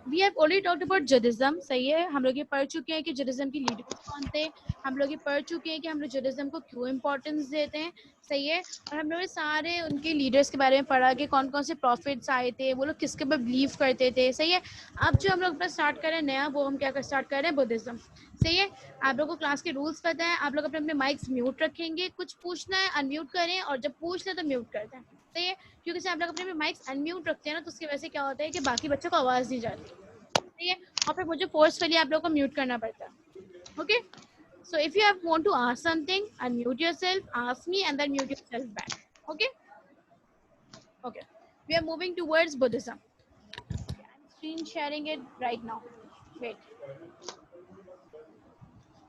We have already talked about Judaism, सही है, हम लोग ये पढ़ चुके हैं कि जुडिज्म की लीडर्स कौन थे, हम लोग ये पढ़ चुके हैं कि हम लोग जुडिज्म को क्यों इम्पोर्टेंस देते हैं, सही है, और हम लोग ने सारे उनके लीडर्स के बारे में पढ़ा कि कौन कौन से प्रॉफिट्स आए थे, वो लोग किसके ऊपर बिलीव करते थे, सही है। अब जो हम लोग अपना स्टार्ट कर रहे हैं नया, वो हम क्या स्टार्ट कर रहे हैं, बुद्धिज्म, सही है। आप लोग को क्लास के रूल्स पता है, आप लोग अपने अपने माइक्स म्यूट रखेंगे, कुछ पूछना है अनम्यूट करें, और जब पूछ ले तो म्यूट कर दें, सही है, क्योंकि जब आप लोग अपने माइक्स अनम्यूट रखते हैं ना, तो उसकी वजह से क्या होता है कि बाकी बच्चों को आवाज़ नहीं जाती, सही है, और फिर मुझे फोर्सफुली आप लोग को म्यूट करना पड़ता है। Okay, so if you have want to ask something, unmute yourself, ask me, and then mute yourself back. Okay, okay, we are moving towards Buddhism. Okay, I'm screen sharing it right now. Wait,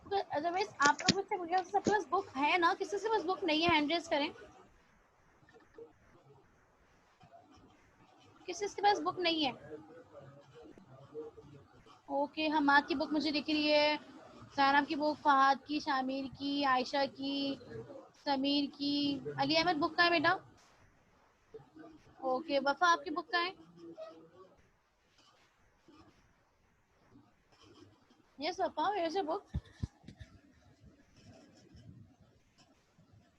तो otherwise आप लोगों से मुझे सबके पास book है ना, किसी से पास बुक नहीं है, हैंड रेज करें, किसी के पास बुक नहीं है। ओके, हमाद की बुक मुझे दिख रही है, सारा की बुक, फहाद की, शामिर की, आयशा की, समीर की, अली अहमद बुक का है बेटा। ओके, वफा आपकी बुक का है? Yes Wafa, where is your book?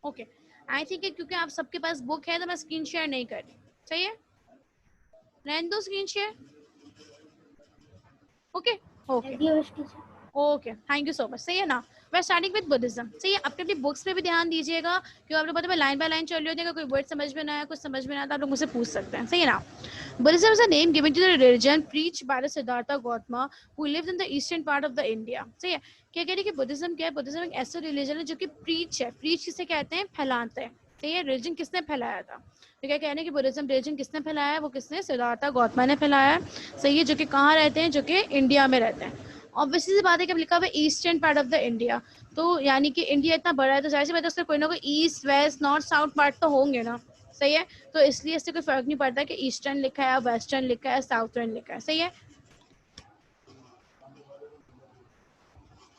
Okay, I think क्योंकि आप सबके पास बुक है तो मैं स्क्रीन शेयर नहीं कर रही, सही है, रहने दो screen share. Okay okay okay, thank you so much, सही है ना। वे स्टार्टिंग विद बुद्धिज्म, सही है, अपनी अपनी बुक्स पे भी ध्यान दीजिएगा, क्योंकि आप लोग पता है लाइन बाय लाइन चल रही होती है, कोई वर्ड समझ में ना आया, कुछ समझ में ना आया तो आप लोग मुझसे पूछ सकते हैं, सही है ना। Buddhism is a name given to the religion preached by the Siddhartha Gautama who lived in the eastern part of the India. सही है, क्या कह रही है कि बुद्धिज्म क्या है, बुद्धिज्म एक ऐसा रिलीजन है जो कि प्रीच है, प्रीच किसे कहते हैं, फैलाते हैं, सही है, रिलीजन किसने फैलाया था, तो क्या कह रहे हैं कि बुद्धिज्म रिलीजन किसने फैलाया है, वो किसने, सिद्धार्था गौतमा ने फैलाया है, सही है, जो कि कहाँ रहते हैं, जो कि इंडिया में रहते हैं। ऑब्वियसली सी बात है कि अब लिखा हुआ है eastern part of the India, तो यानी कि इंडिया इतना बड़ा है तो जाहिर सी बात है उसमें कोई ना कोई east west north south part तो होंगे ना, सही है, तो इसलिए इससे कोई फर्क नहीं पड़ता कि ईस्टर्न लिखा है, वेस्टर्न लिखा है, साउथर्न लिखा है, सही है,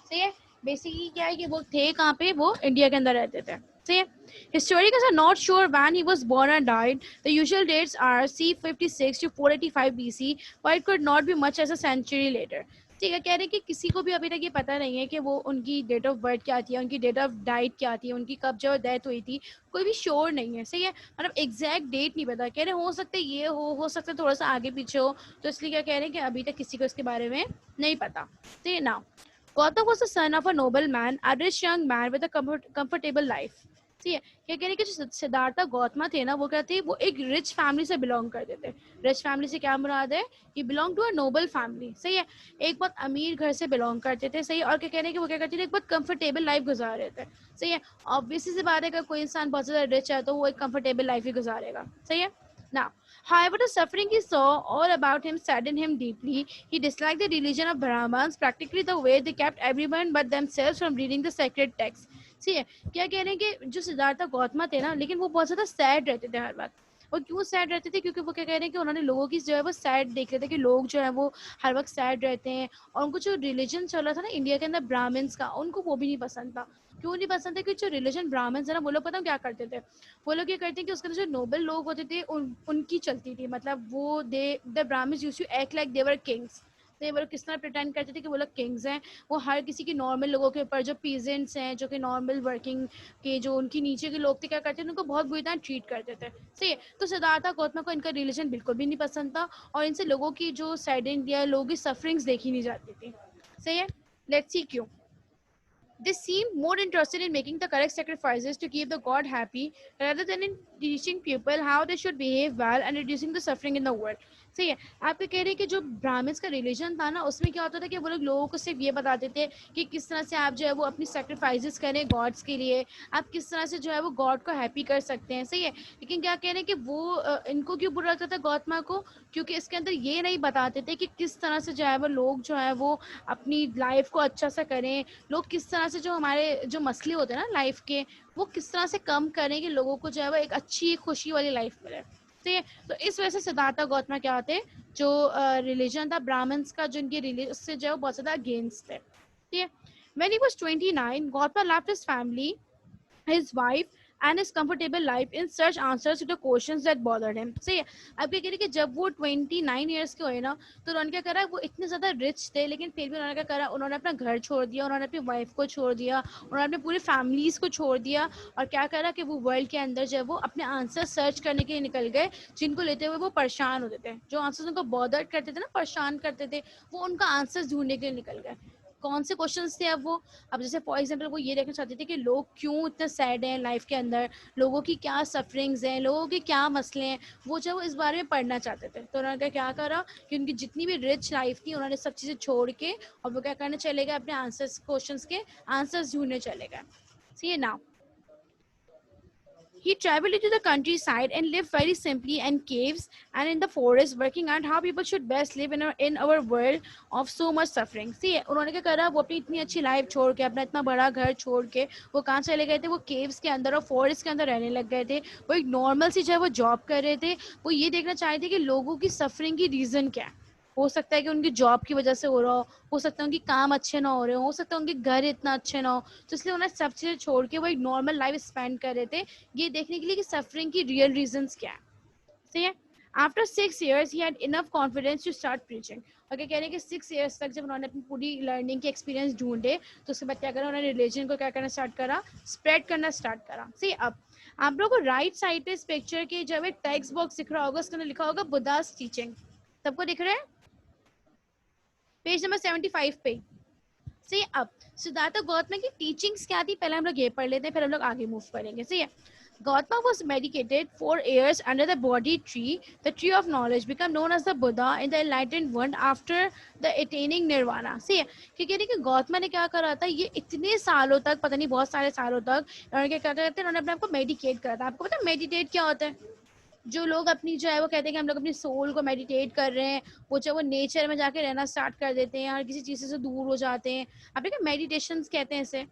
सही है। बेसिकली क्या है कि वो थे कहाँ पे, वो इंडिया के अंदर रहते थे, सही है। Historians are not sure when he was born and died. The usual dates are C56 to 485 BC, but it could not be much as a century later. ठीक है, कह रहे हैं कि किसी को भी अभी तक ये पता नहीं है कि वो उनकी डेट ऑफ बर्थ क्या थी, उनकी डेट ऑफ डाइट क्या थी, उनकी कब जो डेथ हुई थी, कोई भी श्योर नहीं है, सही है, मतलब एग्जैक्ट डेट नहीं पता, कह रहे हो सकता है ये हो सकता है थोड़ा सा आगे पीछे हो, तो इसलिए क्या कह रहे हैं कि अभी तक किसी को इसके बारे में नहीं पता, सही है ना। Gautam was the son of a nobleman, a rich young man with a comfortable life. ठीक है, क्या कह रहे हैं कि जो सिद्धार्थ गौतम थे ना, वो क्या थे, वो एक रिच फैमिली से बिलोंग करते थे। रिच फैमिली से क्या मुराद है, कि belong to a noble family, सही है, एक बहुत अमीर घर से बिलोंग करते थे, सही है, और क्या कह रहे हैं कि वो क्या करते थे, एक बहुत कंफर्टेबल लाइफ गुजार रहे थे, सही है। ऑब्वियसली सी बात है कि कोई इंसान बहुत ज़्यादा रिच है तो वो एक कंफर्टेबल लाइफ ही गुजारेगा, सही है ना। However, the suffering he saw all about him saddened him deeply. He disliked the religion of Brahmins, practically the way they kept everyone but themselves from reading the sacred texts. सी है, क्या कह रहे हैं कि जो सिद्धार्थ गौतम थे ना, लेकिन वो बहुत ज़्यादा सैड रहते थे हर बात, और क्यों सैड रहते थे, क्योंकि वो क्या कह रहे हैं कि उन्होंने लोगों की जो है वो सैड देख रहे थे, कि लोग जो है वो हर वक्त सैड रहते हैं, और उनको जो रिलीजन चल रहा था ना इंडिया के अंदर ब्राह्मण्स का, उनको वो भी नहीं पसंद था। क्यों नहीं पसंद था, कि जो रिलीजन ब्राह्मण्स है ना, वो लोग पता क्या करते थे, वो लोग ये करते हैं कि उसके अंदर जो नोबल लोग होते थे उनकी चलती थी, मतलब वो the Brahmins used to act like they were kings, तो वो लोग किस तरह प्रिटेंड करते थे कि वो लोग किंग्स हैं, वो हर किसी की नॉर्मल लोगों के ऊपर, जो पीजेंट्स हैं, जो कि नॉर्मल वर्किंग के जो उनकी नीचे के लोग थे, क्या करते थे, उनको बहुत बुरी तरह ट्रीट करते थे, सही है। तो सिद्धार्थ गौतम को इनका रिलीजन बिल्कुल भी नहीं पसंद था, और इनसे लोगों की जो सैडेंड या लोगों की सफरिंग्स देखी नहीं जाती थी, सही है। लेट्स सी क्यों। They seemed more interested in making the correct sacrifices to keep the god happy rather than in teaching people how they should behave well and reducing the suffering in the world. सही है, आप कह रहे हैं कि जो Brahmins का religion था ना, उसमें क्या होता था कि वो लोगों को सिर्फ ये बताते थे कि किस तरह से आप जो है वो अपनी सेक्रीफाइसेस करें गॉड्स के लिए, आप किस तरह से जो है वो गॉड को हैप्पी कर सकते हैं, सही है। लेकिन क्या कह रहे हैं कि वो इनको क्यों बुरा लगता था गौतमा को, क्योंकि इसके अंदर ये नहीं बताते थे कि किस तरह से जो है वो लोग जो है वो अपनी लाइफ को अच्छा सा करें, लोग किस तरह से जो हमारे जो मसले होते हैं ना लाइफ के, वो किस तरह से कम करें कि लोगों को जो है वो एक अच्छी खुशी वाली लाइफ मिले, ठीक है। तो इस वजह से सिद्धार्थ गौतम क्या होते, जो रिलीजन था ब्राह्मण्स का, जो इनके रिलीजन उससे जो है बहुत ज़्यादा अगेंस्ट है, ठीक है। When he was 29, Gautama left his family, his wife, and his comfortable life in search answers to the questions that bothered him. सही है. अब क्या कह रहे कि जब वो 29 ईयर्स के हुए ना, तो उन्होंने क्या करा, वो इतने ज़्यादा रिच थे लेकिन फिर भी उन्होंने क्या करा, उन्होंने अपना घर छोड़ दिया, उन्होंने अपनी वाइफ को छोड़ दिया, उन्होंने अपने पूरी फैमिलीज़ को छोड़ दिया, और क्या करा कि वो वर्ल्ड के अंदर जब वो अपने आंसर सर्च करने के लिए निकल गए, जिनको लेते हुए वो परेशान होते थे, जो आंसर्स उनको बॉदर करते थे ना, परेशान करते थे, वो उनका आंसर्स ढूंढने के लिए निकल गए. कौन से क्वेश्चंस थे अब वो, अब जैसे फॉर एग्जांपल वो ये देखना चाहते थे कि लोग क्यों इतने सैड हैं लाइफ के अंदर, लोगों की क्या सफरिंग्स हैं, लोगों के क्या मसले हैं, वो जब वो इस बारे में पढ़ना चाहते थे, तो उन्होंने क्या करा कि उनकी जितनी भी रिच लाइफ थी उन्होंने सब चीज़ें छोड़ के और वो क्या करने चले गए, अपने आंसर्स, क्वेश्चंस के आंसर्स ढूंढने चले गए. सी now he traveled into the countryside and lived very simply in caves and in the forest, working out how people should best live in our world of so much suffering. See, उन्होंने क्या करा, वो अपनी इतनी अच्छी life छोड़ के, अपना इतना बड़ा घर छोड़ के वो कहाँ चले गए थे, वो केव्स के अंदर और फॉरेस्ट के अंदर रहने लग गए थे. वो एक नॉर्मल सी जो वो जॉब कर रहे थे, वो ये देखना चाह रहे थे कि लोगों की सफरिंग की रीज़न क्या है. हो सकता है कि उनकी जॉब की वजह से हो रहा हो सकता है उनकी काम अच्छे ना हो रहे हो सकता है उनके घर इतना अच्छे ना हो, तो इसलिए उन्हें सब चीज़ें छोड़ के वो एक नॉर्मल लाइफ स्पेंड कर रहे थे, ये देखने के लिए कि सफरिंग की रियल रीजंस क्या है. सही है. After 6 years he had enough confidence to start preaching. और क्या कह रहे हैं कि 6 years तक जब उन्होंने अपनी पूरी लर्निंग के एक्सपीरियंस ढूंढे, तो उसके बाद क्या करा, उन्होंने रिलीजन को क्या करना स्टार्ट करा, स्प्रेड करना स्टार्ट करा. सही. अब आप लोगों को राइट साइड पे इस पिक्चर के जब एक टेक्स्ट बॉक्स दिख रहा होगा, उसके अंदर लिखा होगा बुद्धा's टीचिंग. सबको दिख रहा है? पेज नंबर 75 पे. सही. अब सिद्धार्थ गौतम की टीचिंग्स क्या थी, पहले हम लोग ये पढ़ लेते हैं, फिर हम लोग आगे मूव करेंगे. सही है. Gautama was medicated for years under the Bodhi tree, the tree of knowledge, become known as the Buddha in the enlightened one after the attaining nirvana. सही है. क्योंकि देखिए गौतम ने क्या करा था, ये इतने सालों तक, पता नहीं बहुत सारे सालों तक उन्होंने क्या करते थे, उन्होंने अपने आप को मेडिकेट करा था. आपको पता है मेडिटेट क्या होता है? जो लोग अपनी जो है वो कहते हैं कि हम लोग अपनी सोल को मेडिटेट कर रहे हैं, वो चाहे वो नेचर में जाके रहना स्टार्ट कर देते हैं, हर किसी चीज़ से दूर हो जाते हैं. आप देखिए मेडिटेशन कहते हैं इसे,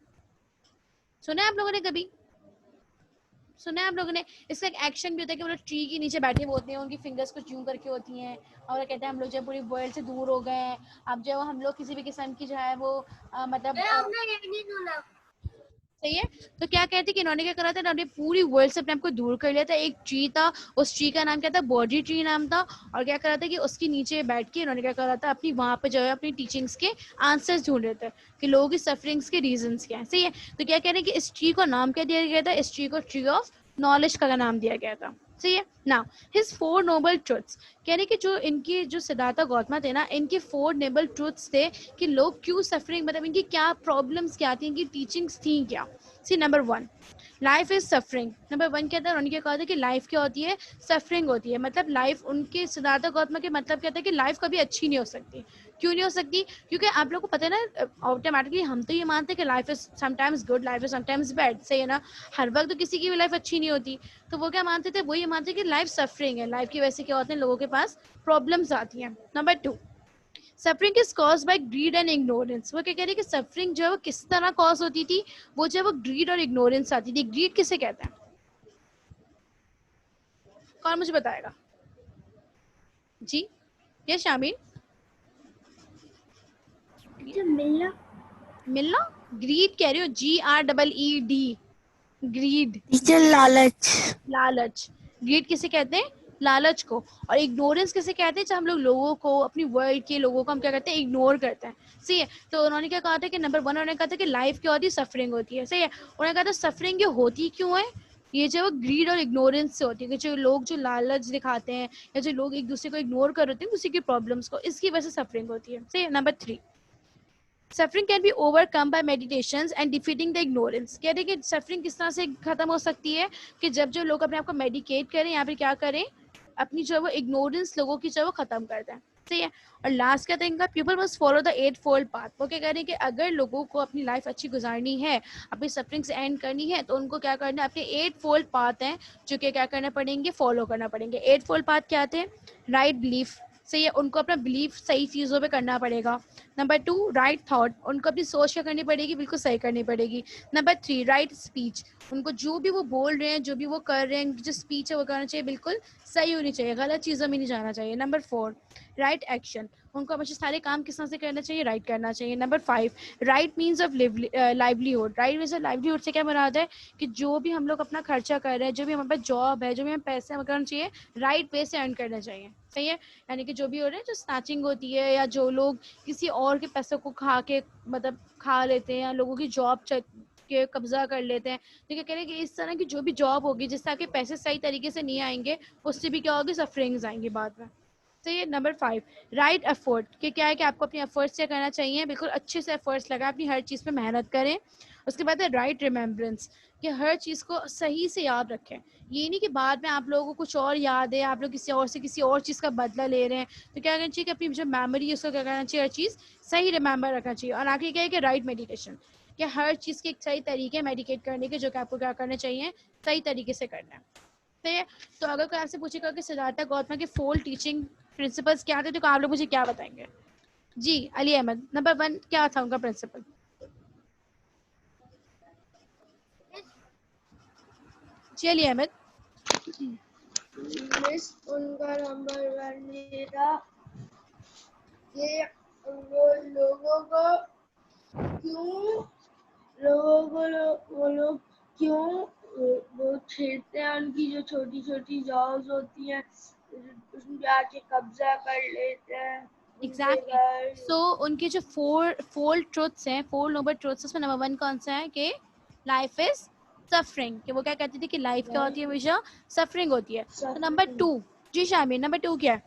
सुना है आप लोगों ने कभी? सुना है आप लोगों ने? इसका एक एक्शन भी होता है कि वो लोग ट्री के नीचे बैठे होते हैं, उनकी फिंगर्स कुछ यूं करके होती हैं, और कहते हैं हम लोग जो पूरी वर्ल्ड से दूर हो गए हैं. अब जो हम लोग किसी भी किस्म की जो है वो मतलब सही है. तो क्या कहते हैं कि इन्होंने क्या करा था, इन्होंने पूरी वर्ल्ड से अपने आप को दूर कर लिया था. एक ट्री था, उस ट्री का नाम क्या था, बॉडी ट्री नाम था. और क्या करा था कि उसके नीचे बैठ के इन्होंने क्या करा था, अपनी वहां पे जो है अपनी टीचिंग्स के आंसर्स ढूंढ रहे थे कि लोगों की सफरिंग्स के रीजंस क्या है. सही है. तो क्या कह रहे हैं कि इस ट्री को नाम क्या दिया गया था, इस ट्री को ट्री ऑफ नॉलेज का नाम दिया गया था. सही है. नाउ हिज 4 नोबल ट्रुथ्स, कह रहे कि जो इनकी जो सिद्धार्थ गौतम थे ना, इनके 4 नोबल ट्रुथ्स थे कि लोग क्यों सफरिंग, मतलब इनकी क्या प्रॉब्लम्स क्या थी, इनकी टीचिंग्स थी क्या. See number 1, life is suffering. Number 1 क्या था, उन्होंने क्या कहा था कि लाइफ क्या होती है, सफरिंग होती है. मतलब लाइफ, उनके सिद्धार्थ गौतम के मतलब क्या था कि लाइफ कभी अच्छी नहीं हो सकती. क्यों नहीं हो सकती? क्योंकि आप लोगों को पता है ना, ऑटोमेटिकली हम तो ये मानते हैं कि life is sometimes good, life is sometimes bad. सही है ना. हर वक्त तो किसी की भी लाइफ अच्छी नहीं होती. तो वो क्या मानते थे, वो ये मानते कि लाइफ सफरिंग है, लाइफ की वजह से क्या होते हैं, लोगों के पास प्रॉब्लम्स आती हैं. Number 2, suffering is cause by greed and ignorance. वो क्या कह रहे हैं कि सफरिंग जो है वो किस तरह कॉज होती थी, वो जो है वो ग्रीड और इग्नोरेंस आती थी. ग्रीड किसे कहते हैं, कौन मुझे बताएगा जी? ये शामिल मिलना, मिलना. ग्रीड कह रही हो, GREED, ग्रीड. लालच. लालच. ग्रीड किसे कहते हैं, लालच को. और इग्नोरेंस किसे कहते हैं, जब हम लोग लोगों को, अपनी वर्ल्ड के लोगों को हम क्या करते हैं, इग्नोर करते हैं. सही है. तो उन्होंने क्या कहा था कि नंबर 1 उन्होंने कहा था कि लाइफ क्या होती है, सफरिंग होती है. सही है. उन्होंने कहा था सफरिंग ये होती क्यों है, ये जो ग्रीड और इग्नोरेंस से होती है, कि जो लोग जो लालच दिखाते हैं या जो लोग एक दूसरे को इग्नोर कर रहे हैं, किसी की प्रॉब्लम्स को, इसकी वजह से सफरिंग होती है. सही है. Number 3, suffering can be overcome bye meditations and defeating the ignorance. कह रहे कि सफरिंग किस तरह से खत्म हो सकती है, कि जब जो लोग अपने आप को मेडिकेट करें या फिर क्या करें, अपनी जो वो इग्नोरेंस लोगों की जो वो खत्म कर दें. सही है. और लास्ट क्या था, people must follow the 8-fold path. वो क्या कह रहे हैं कि अगर लोगों को अपनी लाइफ अच्छी गुजारनी है, अपनी सफरिंग से एंड करनी है, तो उनको क्या करना है, अपने 8-fold पाथ हैं जो कि क्या करना पड़ेंगे, फॉलो करना पड़ेंगे. 8-fold पाथ क्या आते हैं, राइट बिलीफ, सही है, उनको अपना बिलीव सही चीज़ों पे करना पड़ेगा। नंबर 2 राइट थॉट, उनको अपनी सोच क्या करनी पड़ेगी, बिल्कुल सही करनी पड़ेगी। नंबर 3 राइट स्पीच, उनको जो भी वो बोल रहे हैं, जो भी वो कर रहे हैं, जो स्पीच है वो करना चाहिए बिल्कुल सही होनी चाहिए, गलत चीज़ों में नहीं जाना चाहिए। नंबर 4 राइट एक्शन, उनको हमेशा सारे काम किस तरह से करना चाहिए, राइट करना चाहिए। Number 5 right means of livelihood, right means of livelihood से क्या मुराद है कि जो भी हम लोग अपना खर्चा कर रहे हैं, जो भी हमारे पास जॉब है, जो भी हमें पैसे हमें करना चाहिए, राइट वे से अर्न करना चाहिए। सही है, यानी कि जो भी हो रहे हैं, जो स्नैचिंग होती है या जो लोग किसी और के पैसों को खा के मतलब खा लेते हैं या लोगों की जॉब के कब्जा कर लेते हैं, तो क्या करें कि इस तरह की जो भी जॉब होगी जिससे आपके पैसे सही तरीके से नहीं आएंगे, उससे भी क्या होगी, सफरिंग्स आएंगी बाद में। तो ये नंबर 5 राइट एफर्ट, कि क्या है कि आपको अपने एफर्ट्स क्या करना चाहिए, बिल्कुल अच्छे से एफर्ट्स लगाएं, अपनी हर चीज़ पे मेहनत करें। उसके बाद है राइट रिमेम्बरेंस, कि हर चीज़ को सही से याद रखें। ये नहीं कि बाद में आप लोगों को कुछ और याद है, आप लोग किसी और से किसी और चीज़ का बदला ले रहे हैं, तो क्या करना चाहिए कि अपनी जो मेमोरी है उसको क्या करना चाहिए, हर चीज़ सही रिमेंबर रखना चाहिए। और आखिर क्या है कि राइट मेडिटेशन, कि हर चीज़ के एक सही तरीके मेडिकेट करने के, जो कि आपको क्या करना चाहिए, सही तरीके से करना है। तो ये, तो अगर कोई आपसे पूछेगा कि सिद्धार्थ गौतम के 4 टीचिंग प्रिंसिपल्स क्या थे, तो आप लोग मुझे क्या बताएंगे? जी अली अहमद, नंबर 1 क्या था उनका प्रिंसिपल? जी अली अहमद। मिस, उनका नंबर 1 ये था कि वो लोगों को क्यों वो लोग क्यों वो छेड़ते हैं, उनकी जो छोटी छोटी जॉब्स होती हैं उसमें जाके कब्जा कर लेते हैं उनके एग्जैक्टली। घर। सो उनके जो फोर ट्रुथ्स हैं, 4 नोबल ट्रुथ्स, उसमें नंबर 1 कौन सा है कि लाइफ इज सफरिंग, कि वो क्या कहती थी कि लाइफ क्या होती है, हमेशा सफरिंग होती है। तो नंबर 2, जी शामिर, नंबर 2 क्या है?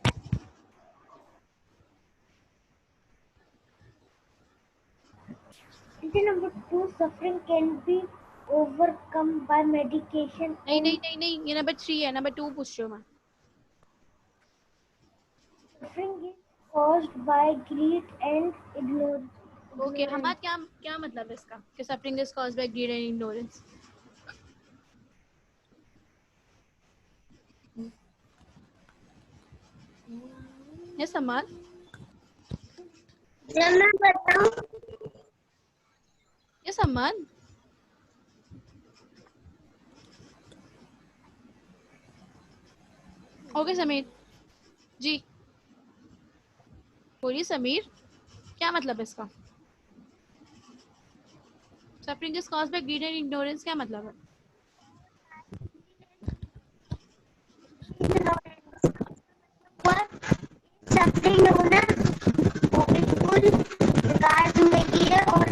Number 2, suffering can be overcome by medication नहीं नहीं and नहीं नहीं, ये नंबर 3 है, नंबर 2 पूछ रही हूँ मैं। suffering is caused by greed and ignorance. Okay हमारा क्या क्या मतलब है इसका, कि suffering is caused by greed and ignorance? Yes Amal, जब मैं बताऊं यस अमल। ओके समीर जी, बोलिए समीर, क्या मतलब है इसका? Suffering is caused by greed and ignorance क्या मतलब है? suffering होना वो बिल्कुल बेकार जिंदगी है और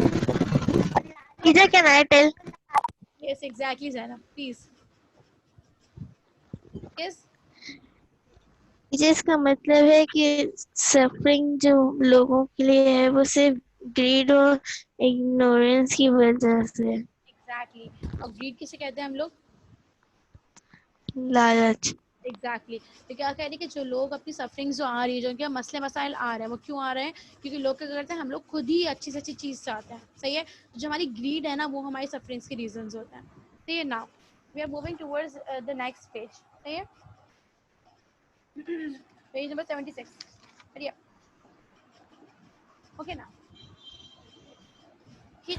इधर can I tell yes exactly Zaina please. Yes जिसका मतलब है कि सफरिंग जो लोगों के लिए है वो सिर्फ ग्रीड और इग्नोरेंस की वजह से, एग्जैक्टली। और ग्रीड किसे कहते हैं हम लोग? लालच। एग्जैक्टली तो क्या कह रहे हैं कि जो लोग अपनी सफरिंग जो आ रही है, जो उनके मसले मसाइल आ रहे हैं, वो क्यों आ रहे हैं? क्योंकि लोग क्या करते हैं, हम लोग खुद ही अच्छी से अच्छी चीज़ चाहते हैं। सही है, जो हमारी ग्रीड है ना, वो हमारी सफरिंग्स के रीजंस होते हैं। सही है ना, we are moving towards the next page. सही है, पेज नंबर 76। बढ़िया, ओके ना। कि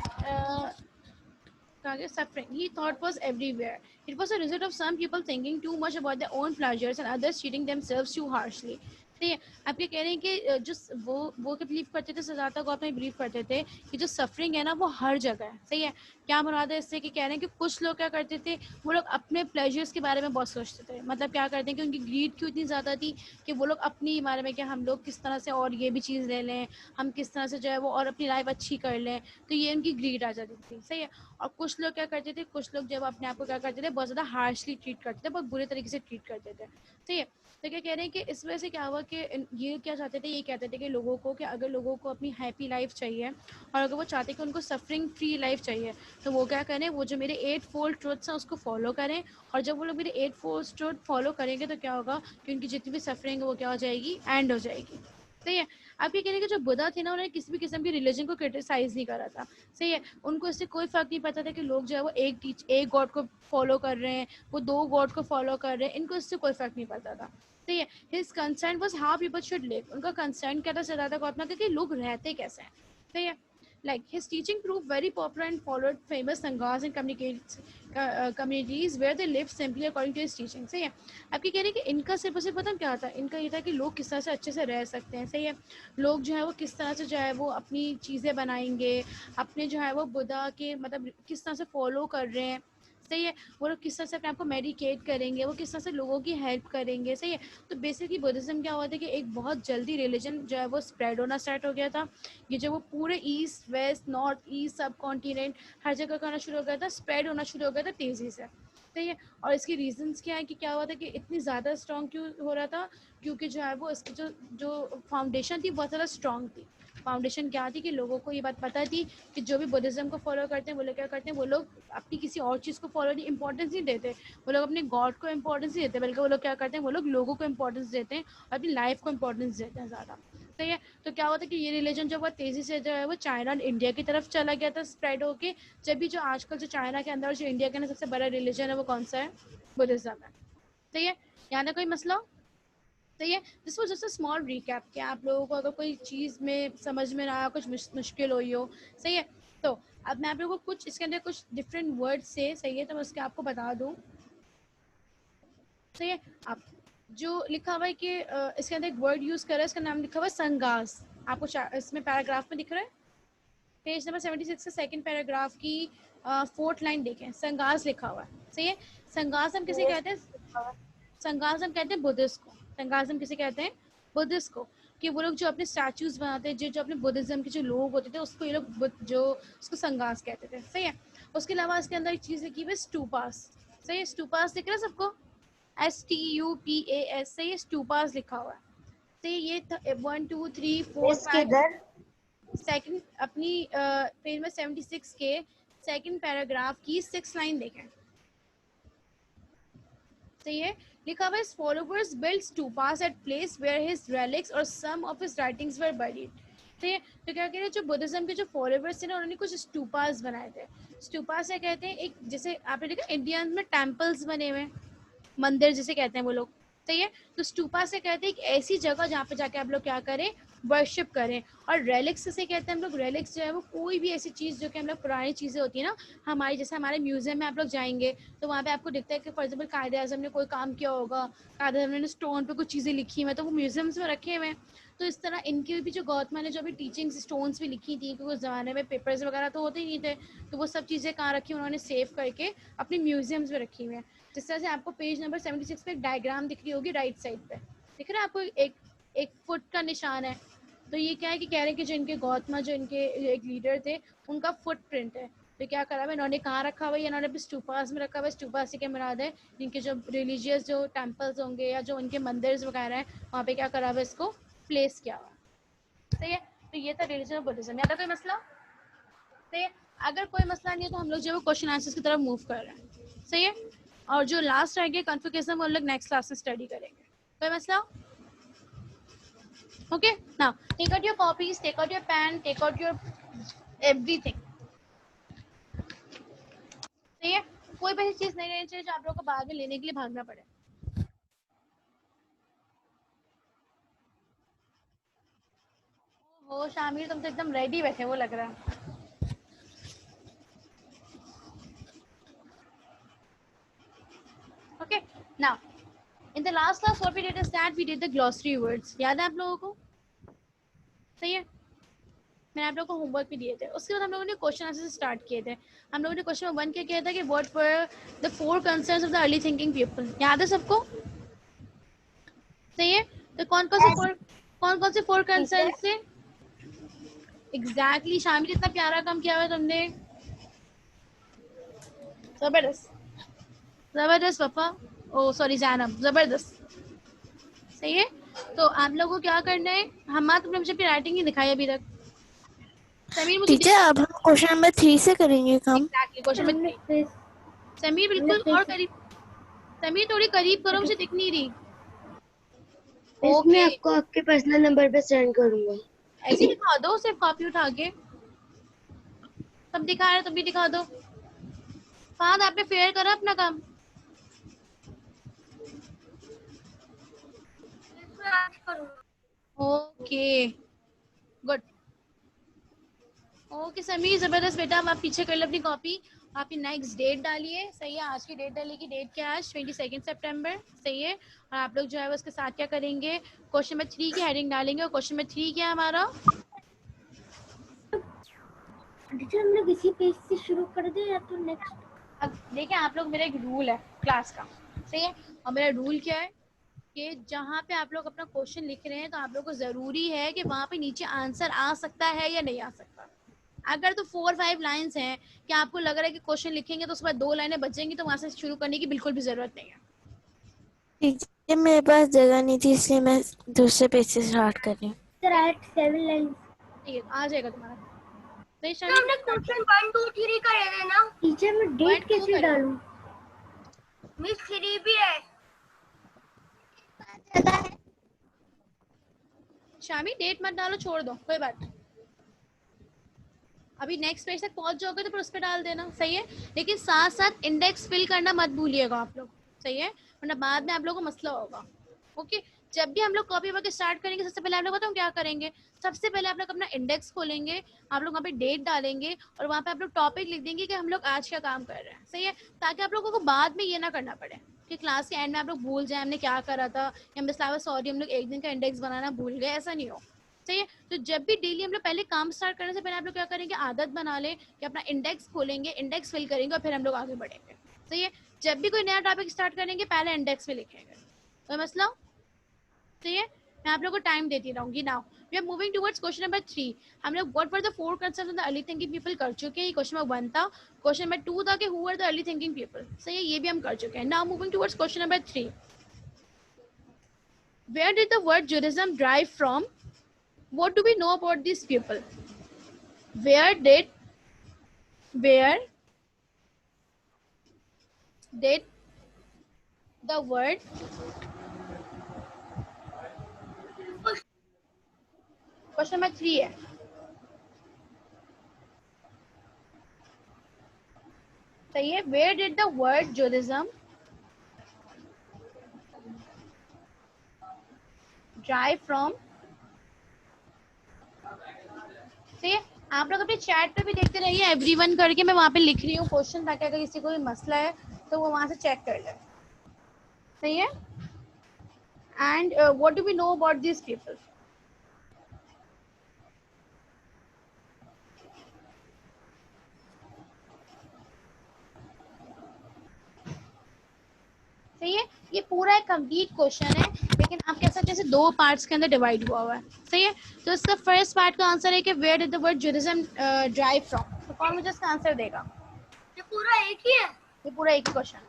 suffering he thought was everywhere. It was a result of some people thinking too much about their own pleasures and others treating themselves too harshly. ठीक है, आप ये कह रहे हैं कि जो वो क्या बिलीव करते थे, सजाता को अपने बिलीव करते थे कि जो सफरिंग है ना वो हर जगह है। सही है, क्या मुराद है इससे? कि कह रहे हैं कि कुछ लोग क्या करते थे, वो लोग अपने प्लेजर्स के बारे में बहुत सोचते थे। मतलब क्या करते हैं कि उनकी ग्रीड क्यों इतनी ज़्यादा थी कि वो लोग अपनी बारे में, कि हम लोग किस तरह से और ये भी चीज़ ले लें, हम किस तरह से जो है वो और अपनी लाइफ अच्छी कर लें, तो ये उनकी ग्रीड आ जाती थी। सही है, और कुछ लोग क्या करते थे, कुछ लोग जब अपने आप को क्या करते थे, बहुत ज़्यादा हार्शली ट्रीट करते थे, बहुत बुरे तरीके से ट्रीट करते थे। ठीक है, तो क्या कह रहे हैं कि इस वजह से क्या हुआ कि ये क्या चाहते थे, ये कहते थे कि लोगों को, कि अगर लोगों को अपनी हैप्पी लाइफ चाहिए और अगर वो चाहते कि उनको सफरिंग फ्री लाइफ चाहिए, तो वो क्या करें, वो जो मेरे 8 फोल्ड ट्रुथ्स हैं उसको फॉलो करें। और जब वो लोग मेरे 8 फोल्ड ट्रुथ फॉलो करेंगे तो क्या होगा कि उनकी जितनी भी सफरिंग है वो क्या हो जाएगी, एंड हो जाएगी। सही है, आप ये कह रहे हैं कि जो बुद्धा थे ना, उन्होंने किसी भी किस्म की रिलीजन को क्रिटिसाइज नहीं करा था। सही है, उनको इससे कोई फ़र्क नहीं पड़ता था कि लोग जो है वो एक गॉड को फॉलो कर रहे हैं, वो 2 गॉड को फॉलो कर रहे हैं, इनको इससे कोई फ़र्क नहीं पड़ता था। सही है। His concern was how people should live, उनका कंसर्न क्या था सिद्धार्थ गौतम का कि लोग रहते कैसे हैं। सही है। Like his teaching proved very popular and followed famous sanghas and communities where they lived simply according to his teaching. सही है। आपकी कह रहे हैं कि इनका सिर्फ और सिर्फ पता क्या था, इनका ये था कि लोग किस तरह से अच्छे से रह सकते हैं। सही है। लोग जो है वो किस तरह से जो है वो अपनी चीज़ें बनाएंगे, अपने जो है वो बुद्धा के मतलब किस तरह से फॉलो कर रहे हैं। सही है। वो लोग किस तरह से अपने आप को मेडिकेट करेंगे, वो किस तरह से लोगों की हेल्प करेंगे। सही है। तो बेसिकली बुद्धिज़्म क्या हुआ था कि एक बहुत जल्दी रिलीजन जो है वो स्प्रेड होना स्टार्ट हो गया था। ये जो वो पूरे ईस्ट वेस्ट नॉर्थ ईस्ट सब कॉन्टिनेंट हर जगह करना शुरू हो गया था, स्प्रेड होना शुरू हो गया था तेज़ी से। सही है। और इसकी रीजंस क्या है कि क्या हुआ था कि इतनी ज़्यादा स्ट्रॉन्ग क्यों हो रहा था, क्योंकि जो है वो इसकी जो जो फाउंडेशन थी बहुत ज़्यादा स्ट्रॉन्ग थी। फाउंडेशन क्या थी कि लोगों को ये बात पता थी कि जो भी बुद्धिज़्म को फॉलो करते हैं वो लोग क्या करते हैं, वो लोग अपनी किसी और चीज़ को फॉलो नहीं इंपॉर्टेंस नहीं देते, वो लोग अपने गॉड को इंपॉर्टेंस नहीं देते, बल्कि वो लोग क्या करते हैं, वो लोग लोगों को इंपॉर्टेंस देते हैं और अपनी लाइफ को इंपॉर्टेंस देते हैं ज़्यादा। सही है। तो क्या होता है कि ये रिलीजन जो बहुत तेज़ी से जो है वो चाइना और इंडिया की तरफ चला गया था स्प्रेड होके। जब भी जो आजकल जो चाइना के अंदर जो इंडिया के अंदर सबसे बड़ा रिलीजन है वो कौन सा है, बुद्धिज़्म है। सही है। यहाँ ना कोई मसला। सही है। This was just a small recap कि आप लोगों को अगर कोई चीज़ में समझ में ना आया, कुछ मुश्किल हुई हो। सही है। तो अब मैं आप लोगों को कुछ इसके अंदर कुछ डिफरेंट वर्ड से, सही है, तो मैं उसके आपको बता दूँ। सही है। आप जो लिखा हुआ है कि इसके अंदर एक वर्ड यूज़ कर रहा है, इसका नाम लिखा हुआ है संगास। आपको इसमें पैराग्राफ में दिख रहा है, पेज नंबर 76 के सेकंड पैराग्राफ की 4th लाइन देखें, संगास लिखा हुआ है। सही है। संगास हम किसे कहते हैं, संगास हम कहते हैं बुद्धिस्ट को। संगास हम किसे कहते हैं, बुद्धिस्ट को। कि वो लोग जो अपने स्टैचूज बनाते हैं, जो अपने बुद्धिज्म के जो लोग होते थे उसको ये लोग जो उसको संगास कहते थे। सही है। उसके अलावा इसके अंदर एक चीज़ लिखी हुई है स्टूपास। सही है। स्टूपास दिख रहा है सबको, STUPAS से ये स्टूपास लिखा हुआ है। तो ये 1 2 3 4 5 सेकंड अपनी पेज में 76 के सेकंड पैराग्राफ की 6th लाइन देखें। सही है। लिखा हुआ his followers built stupas at place where his relics or some of his writings were buried। सही है। तो क्या कह रहे हैं, जो बुद्धिज्म के जो फॉलोवर्स थे ना उन्होंने कुछ स्टूपास बनाए थे। स्टूपास क्या कहते हैं, एक जैसे आपने देखा इंडिया में टेम्पल्स बने हुए, मंदिर जिसे कहते हैं वो लोग। सही है। तो स्टूपा से कहते हैं एक ऐसी जगह जहाँ पे जाके आप लोग क्या करें, वर्शिप करें। और रेलिक्स से कहते हैं हम लोग, रेलिक्स जो है वो कोई भी ऐसी चीज़ जो कि हम लोग पुरानी चीज़ें होती है ना हमारी, जैसे हमारे म्यूजियम में आप लोग जाएंगे तो वहाँ पे आपको दिखता है कि फॉर एग्जाम्पल कायदे आजम ने कोई काम किया होगा, कायदे आजम ने स्टोन पे कुछ चीज़ें लिखी हुई हैं तो वो म्यूजियम्स में रखे हुए हैं। तो इस तरह इनकी भी जो गौतम ने जो भी टीचिंग स्टोन्स भी लिखी थी, क्योंकि उस ज़माने में पेपर्स वगैरह तो होते ही नहीं थे, तो वो सब चीज़ें कहाँ रखी उन्होंने सेव करके अपने म्यूजियम्स में रखी हुई हैं। जिस तरह से आपको पेज नंबर 76 पे एक डायग्राम दिख रही होगी राइट साइड पे, दिख रहा है आपको एक फुट का निशान है। तो ये क्या है कि कह रहे हैं कि जो इनके गौतम जो इनके एक लीडर थे उनका फुटप्रिंट है। तो क्या करा हुआ इन्होंने, कहाँ रखा हुआ है, इन्होंने भी स्टूपास में रखा हुआ है। स्टूपास से क्या मुराद है, इनके जो रिलीजियस जो टेम्पल्स होंगे या जो उनके मंदिर वगैरह हैं वहाँ पे क्या करा हुआ है, इसको प्लेस किया हुआ। सही है। तो ये था रिलीजन ऑफ बुद्धिज्म। या था कोई मसला। सही है। अगर कोई मसला नहीं है तो हम लोग जो है क्वेश्चन आंसर्स की तरफ मूव कर रहे हैं। सही है। और जो लास्ट रहेंगे कॉन्फ़िगरेशन वो लोग नेक्स्ट क्लास में स्टडी करेंगे। कोई मसला। Okay. Now take out your copies, take out your pen, take out your everything. सही है। कोई भी ऐसी चीज नहीं रहनी चाहिए जो आप लोगों को बाद में लेने के लिए भागना पड़े। हो शामिर, तुम तो एकदम रेडी बैठे वो लग रहा है। Okay. Now in the last class what we did is that we did the glossary words. याद है आप लोगों को। सही है। मैंने आप लोगों को होमवर्क भी दिए थे। उसके बाद हम लोगों ने क्वेश्चन आंसर से स्टार्ट किए थे। हम लोगों ने क्वेश्चन 1 क्या किया था कि what were the 4 concerns of the early thinking people. याद है सबको। सही है। तो कौन कौन से 4 कंसर्न्स थे एग्जैक्टली। शामिल इतना प्यारा काम किया हुआ तुमने, जबरदस्त जबरदस्त पापा, ओ सॉरी जैनब, जबरदस्त। सही है। तो आप लोगों को क्या करना है, हम तुमने मुझे अपनी राइटिंग ही दिखाई अभी तक। समीर मुझे टीचर अब हम क्वेश्चन नंबर 3 से करेंगे काम। Exactly question number 3। समीर बिल्कुल और करीब, समीर थोड़ी करीब करो, मुझे दिख नहीं रही। इसमें ओके। आपको आपके पर्सनल नंबर पे सेंड करूंगा। ऐसे ही दिखा दो, सिर्फ कॉपी उठा के। सब दिखा रहे तुम भी दिखा दो। फाद आपने फेयर करा अपना काम। Okay good. ओके समीर, जबरदस्त बेटा। अब आप पीछे कर लो अपनी कॉपी। आपकी नेक्स्ट डेट डालिए। सही है, आज की डेट डालेगी। डेट क्या है आज? 22 सितंबर। सही है। और आप लोग जो है वो उसके साथ क्या करेंगे, क्वेश्चन नंबर 3 की हेडिंग डालेंगे। और क्वेश्चन नंबर 3 क्या है हमारा? टीचर हम लोग इसी पेज से शुरू कर दें या तो नेक्स्ट? अब देखिए आप लोग, मेरा एक रूल है क्लास का। सही है। और मेरा रूल क्या है कि जहाँ पे आप लोग अपना क्वेश्चन लिख रहे हैं तो आप लोग को ज़रूरी है कि वहाँ पे नीचे आंसर आ सकता है या नहीं आ सकता। अगर तो 4-5 लाइंस हैं कि आपको लग रहा है कि क्वेश्चन लिखेंगे तो उसके बाद 2 लाइनें बचेंगी, तो वहाँ से शुरू करने की बिल्कुल भी ज़रूरत नहीं है। टीचर मेरे पास जगह नहीं थी इसलिए मैं दूसरे पेज से स्टार्ट कर रही हूँ। Sir I had 7 lines. ठीक है, आ जाएगा तुम्हारा। नहीं तो हमने क्वेश्चन 1 2 3 करे थे ना टीचर, मैं डेट 1, 2 कैसे करें। डालूं? मिस 3 भी है। शामी डेट मत डालो, छोड़ दो, कोई बात नहीं। अभी नेक्स्ट पेज तक पहुंच जाओगे तो फिर उस पर डाल देना। सही है। लेकिन साथ साथ इंडेक्स फिल करना मत भूलिएगा आप लोग। सही है, वरना बाद में आप लोगों को मसला होगा। ओके। जब भी हम लोग कॉपी वर्क स्टार्ट करेंगे, सबसे पहले आप लोग बताओ क्या करेंगे। सबसे पहले आप लोग अपना इंडेक्स खोलेंगे, आप लोग वहाँ पे डेट डालेंगे और वहाँ पे आप लोग टॉपिक लिख देंगे कि हम लोग आज क्या काम कर रहे हैं। सही है, ताकि आप लोगों को बाद में ये ना करना पड़े कि क्लास के एंड में आप लोग भूल जाए हमने क्या करा था, या हम सॉरी हम लोग एक दिन का इंडेक्स बनाना भूल गए, ऐसा नहीं हो। सही है। तो जब भी डेली हम लोग पहले काम स्टार्ट करने से पहले आप लोग क्या करेंगे, आदत बना लें कि अपना इंडेक्स खोलेंगे, इंडेक्स फिल करेंगे और फिर हम लोग आगे बढ़ेंगे। सही है। जब भी कोई नया टॉपिक स्टार्ट करेंगे पहले इंडेक्स में लिखेंगे। कोई मसला? सही है। मैं आप लोगों को टाइम देती रहूंगी। Now we are moving towards question number 3। हम लोग what were the 4 concepts of the early thinking people कर चुके हैं। ये क्वेश्चन नंबर 1 था। क्वेश्चन नंबर 2 था कि who are the early thinking people. सही है, ये भी हम कर चुके हैं। Now moving towards question number 3। Where did the word Judaism derive from? What do we know about these people? Where did the word question number 3 है। सही है। Where did the word Judaism derive from? सही है। आप लोग अपने chat पे भी देखते रहिए एवरीवन करके, मैं वहाँ पे लिख रही हूँ क्वेश्चन, ताकि अगर किसी को कोई मसला है तो वो वहाँ से चेक कर ले। सही है। And what do we know about this people? सही है। ये पूरा एक कंप्लीट क्वेश्चन है, लेकिन आप कह सकते हैं जैसे 2 पार्ट्स के अंदर डिवाइड हुआ हुआ है। सही है। तो इसका फर्स्ट पार्ट का आंसर है कि where did the word Judaism drive from. तो कौन मुझे इसका आंसर देगा? ये पूरा एक ही है। ये पूरा एक ही क्वेश्चन है।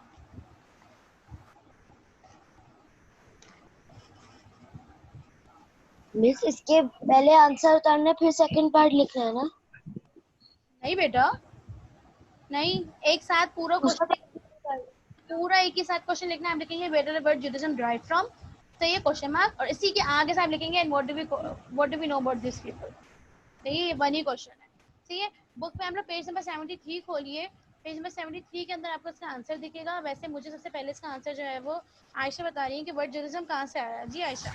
मिस इसके पहले आंसर उतारना फिर सेकंड पार्ट लिखना है ना? नहीं बेटा, नहीं, एक साथ पूरा क्वेश्चन, पूरा एक ही साथ क्वेश्चन लिखना है। हम लिखेंगे where did the word Judaism drive from. सही है, क्वेश्चन मार्क, और इसी के आगे से आप लिखेंगे and what do we know about this people. सही है, ये वन ही क्वेश्चन है। सही है। बुक में हम लोग पेज नंबर 73 खोलिए। पेज नंबर 73 के अंदर आपको इसका आंसर दिखेगा। वैसे मुझे सबसे पहले इसका आंसर जो है वो आयशा बता रही है कि वर्ड जुडाइज्म कहाँ से आया है। जी आयशा।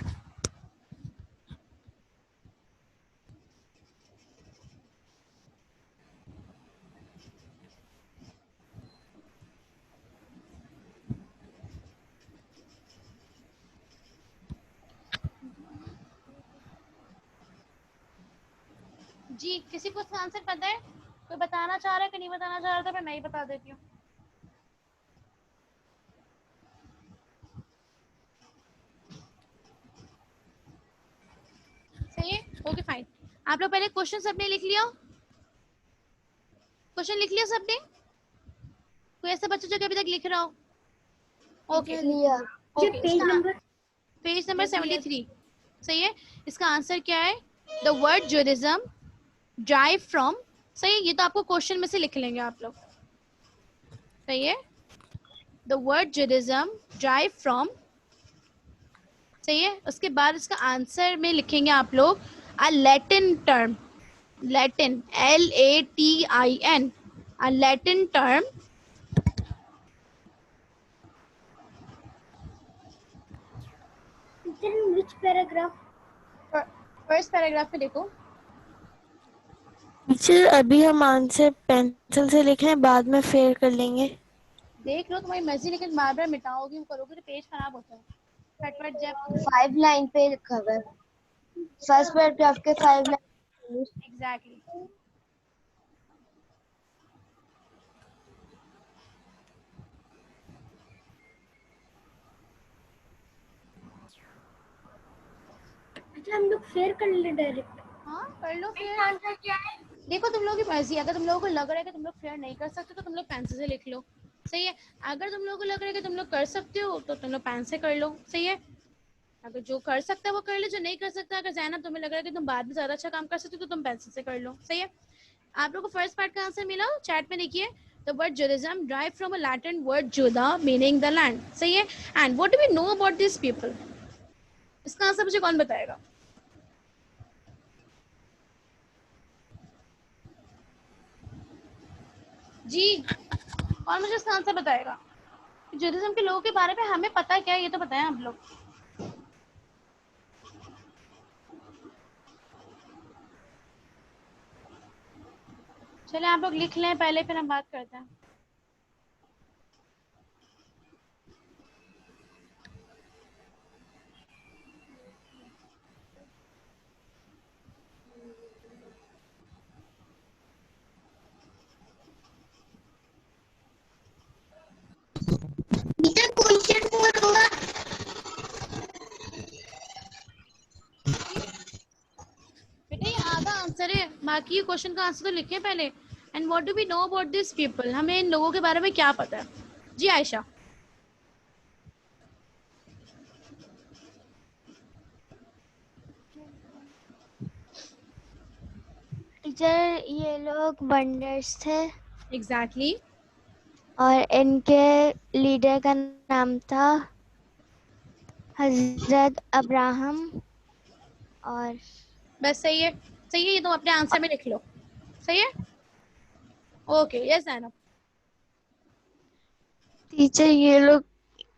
जी, किसी को इसका आंसर पता है? कोई बताना चाह रहा है कि नहीं बताना चाह रहा था? मैं ही बता देती हूँ। सही है। Okay fine. आप लोग पहले क्वेश्चन सबने लिख लिया? क्वेश्चन लिख लिया सबने? कोई ऐसा बच्चा जो कि अभी तक लिख रहा हो? ओके लिया। Okay. Page number page number 73। सही है। इसका आंसर क्या है? The word Judaism drive from. सही है, ये तो आपको क्वेश्चन में से लिख लेंगे आप लोग। सही है। The word Judaism drive from. सही है। उसके बाद इसका आंसर में लिखेंगे आप लोग अ Latin term, Latin LATIN, a Latin term Teacher, in which paragraph? First paragraph में देखो। टीचर अभी हम आंसर पेंसिल से लिख रहे हैं, बाद में फेयर कर लेंगे। देख लो तुम्हारी मर्जी, लेकिन बार बार मिटाओगे करोगे तो पेज खराब होता है। फटफट जब 5 लाइन पे लिखा हुआ है, फर्स्ट पैराग्राफ के 5 लाइन। एग्जैक्टली अच्छा, हम लोग फेयर कर ले डायरेक्ट। हाँ कर लो फिर। आंसर क्या है? देखो तुम लोगों की मर्जी है, अगर तुम लोगों को लग रहा है कि तुम लोग फेयर नहीं कर सकते तो तुम लोग पेंसिल से लिख लो, सही है। अगर तुम लोगों को लग रहा है कि तुम लोग कर सकते हो तो तुम लोग पेन से कर लो, सही है। अगर जो कर सकता है वो कर ले, जो नहीं कर सकता, अगर जैनब तुम्हें लग रहा है कि तुम बाद में ज्यादा अच्छा काम कर सकते हो तो तुम पेंसिल से कर लो, सही है। आप लोग को फर्स्ट पार्ट का आंसर मिला, चैट में देखिए। The word Judaism derived from a Latin word Juda meaning the land, सही है। And what do we know about these people? इसका आंसर मुझे कौन बताएगा? जी कौन मुझे इसका आंसर बताएगा? जुडिज्म के लोगों के बारे में हमें पता क्या है, ये तो बताएं आप लोग। चले आप लोग लिख लें पहले, फिर हम बात करते हैं। टीचर क्वेश्चन पूरा होगा। बेटा ये आधा आंसर है, बाकी क्वेश्चन का आंसर तो लिखें पहले। And what do we know about this people, हमें इन लोगों के बारे में क्या पता है? जी आयशा। टीचर, ये लोग वंडर्स थे एग्जैक्टली और इनके लीडर का नाम था हजरत अब्राहम। और बस सही है, सही है, ये तुम अपने आंसर में लिख लो, सही है। Okay yes Zainab. टीचर ये लोग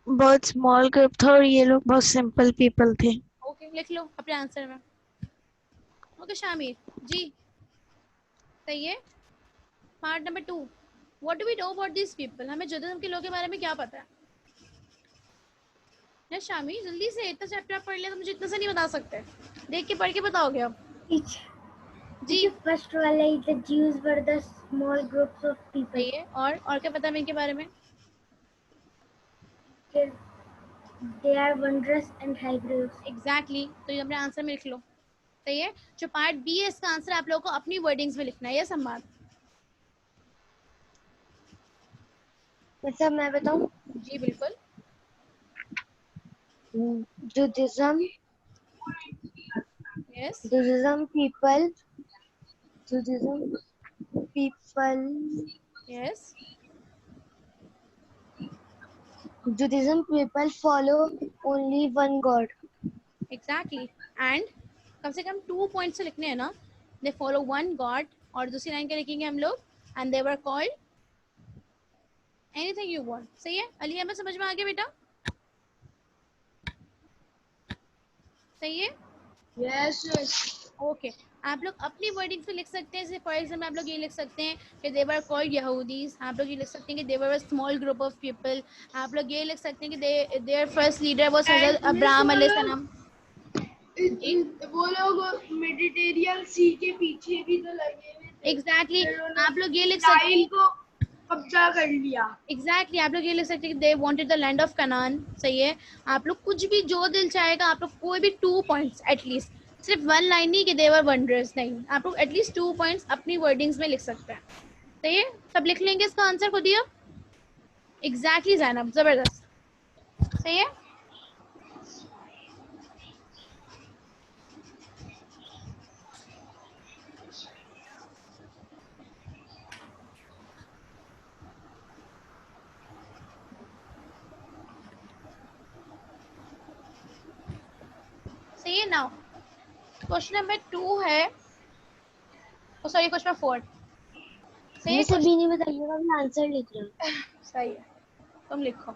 बहुत स्मॉल ग्रुप था और ये लोग बहुत सिंपल पीपल थे। ओके लिख लो अपने आंसर में। ओके शामिर जी, सही है। Part number 2, what do we know about this people, हमें जुडिज्म के लोगों के बारे में क्या पता है? यस शामिर जल्दी से, इतना चैप्टर आप पढ़ लिया तो मुझे इतना से नहीं बता सकते, देख के पढ़ के बताओगे अब। जी फर्स्ट वाला ही, the Jews were the small groups of सही पीपल। है, और क्या पता है इनके बारे में? They are wanderers and hybrids. Exactly तो ये अपने आंसर में लिख लो, सही है। जो पार्ट बी है इसका आंसर आप लोगों को अपनी वर्डिंग्स में लिखना है, ये सम्मान। मतलब मैं बताऊं, जी बिल्कुल। Judaism yes Judaism people Judaism people yes Judaism people follow only one God. Exactly and come से कम 2 पॉइंट्स से लिखने हैं ना। दे फॉलो वन गॉड, और दूसरी लाइन क्या लिखेंगे हम लोग? And they were called anything you want, सही है। अली अहमद समझ में आ गया बेटा? सही है। Yes. ओके आप लोग अपनी वर्डिंग्स में लिख सकते हैं, जैसे फॉर एग्जाम्पल आप लोग ये लिख सकते हैं कि दे वर कॉल्ड यहूदीज, आप लोग ये लिख सकते हैं कि they were a small group of people, आप लोग ये लिख सकते हैं कि देयर फर्स्ट लीडर वाज हजरत अब्राहम अलैहिस्सलाम। जी वो लोग मेडिटेरियन सी के पीछे भी तो लगे हुए थे। एग्जैक्टली आप लोग ये लिख सकते इस्राइल हैं, को कब्जा कर लिया। एग्जैक्टली आप लोग ये लिख सकते हैं कि they wanted the land of Kanan, सही है। आप लोग कुछ भी जो दिल चाहेगा, आप लोग कोई भी 2 पॉइंट्स एटलीस्ट, सिर्फ वन लाइन नहीं कि दे वर वंडरस, नहीं, आप लोग एटलीस्ट 2 पॉइंट्स अपनी वर्डिंग्स में लिख सकते हैं, सही है। सब लिख लेंगे इसका आंसर खुद ही अब। एग्जैक्टली जैनब जबरदस्त, सही है। सही है। नाउ क्वेश्चन नंबर 2 है, सॉरी क्वेश्चन नंबर 4, सही है। ये सभी नहीं बताइएगा, मैं आंसर लिख रहा हूँ। सही है, तुम लिखो।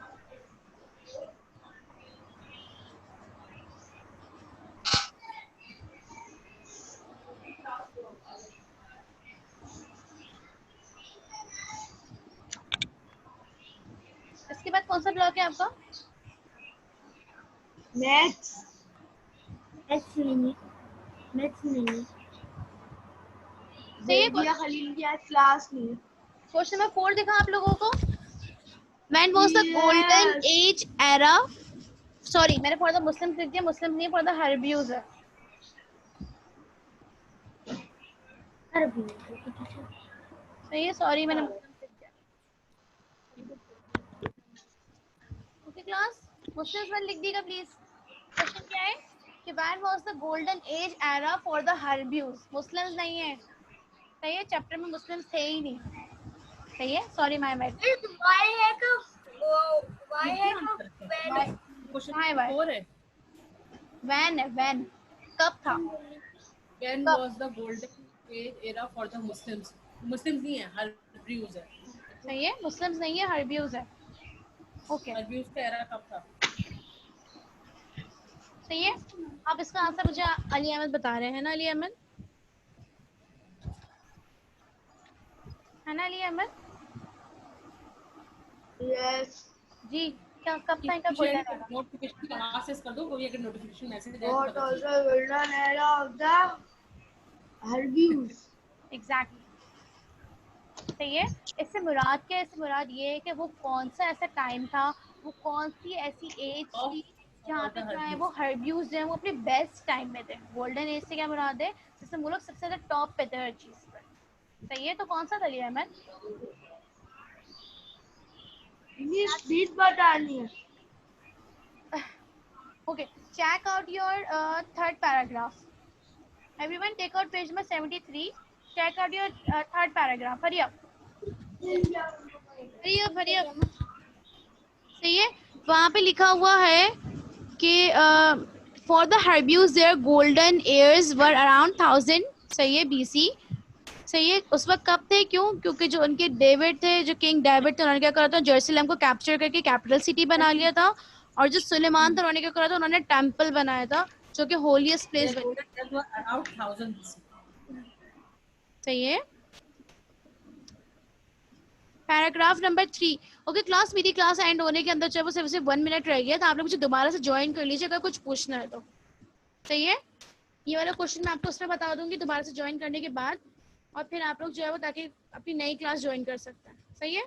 कौन सा ब्लॉक है आपका? मैथ्स नहीं सही है। बेबिया खलील की आज क्लास नहीं। क्वेश्चन नंबर 4 दिखा आप लोगों को। When was the golden Yes. age era? Sorry, मैंने for the Muslims लिख दिया, Muslims नहीं, for the Arabians है। सही है, सॉरी मैंने Muslims लिख दिया। ओके क्लास, Muslims में लिख दीजिएगा प्लीज। क्वेश्चन क्या है कि when was the golden age era for the Arabians? Muslims नहीं है। सही है, चैप्टर में Muslims थे ही नहीं। सही है, सॉरी माय बैड। When कब था? When कब? was the golden age era for the Muslims? Muslims नहीं है, Hebrews है। सही है, Muslims नहीं है, Arabians है। ओके, Hebrews का era कब था? सही है। आप इसका आंसर मुझे अली अहमद बता रहे हैं ना? अली अहमद है ना? अली अहमद Yes. जी, क्या कब था इनका गोल्डन एरा? नोटिफिकेशन कहाँ से कर दो, कोई अगर नोटिफिकेशन मैसेज आए What तो was पता the golden era of the Arabians? Exactly, सही है। इससे मुराद क्या है? इससे मुराद ये है कि वो कौन सा ऐसा टाइम था, वो कौन सी ऐसी एज थी जहाँ पे क्या है वो हर्ब्यूज जो है वो अपने बेस्ट टाइम में थे। गोल्डन एज से क्या मुराद है? जिसमें वो लोग सबसे ज्यादा टॉप पे थे हर चीज पर। सही है, तो कौन सा था अली अहमद? English बीट बतानी है। Okay, check out your third paragraph. Everyone take out page number 73. Check out your third paragraph. Hurry up. Hurry up. सही है, वहाँ पे लिखा हुआ है कि for the Hebrews their golden years were around 1000. सही है, BC. सही है, उस वक्त कब थे? क्यों? क्योंकि जो उनके डेविड थे, जो किंग डेविड थे, उन्होंने क्या करा था? जेरूसलम को कैप्चर करके कैपिटल सिटी बना लिया था। और जो सुलेमान था, उन्होंने क्या करा था? उन्होंने टेंपल बनाया था जो कि होलीएस्ट प्लेस बना। अराउंड 1000 सही है। Paragraph number 3। ओके क्लास, मेरी क्लास एंड होने के अंदर चाहे वो सिर्फ 1 मिनट रह गया, तो आप लोग मुझे दोबारा से ज्वाइन कर लीजिए अगर कुछ पूछना है तो। सही है, ये वाला क्वेश्चन मैं आपको उसमें बता दूंगी दोबारा से ज्वाइन करने के बाद, और फिर आप लोग जो है वो ताकि अपनी नई क्लास ज्वाइन कर सकते हैं। सही है।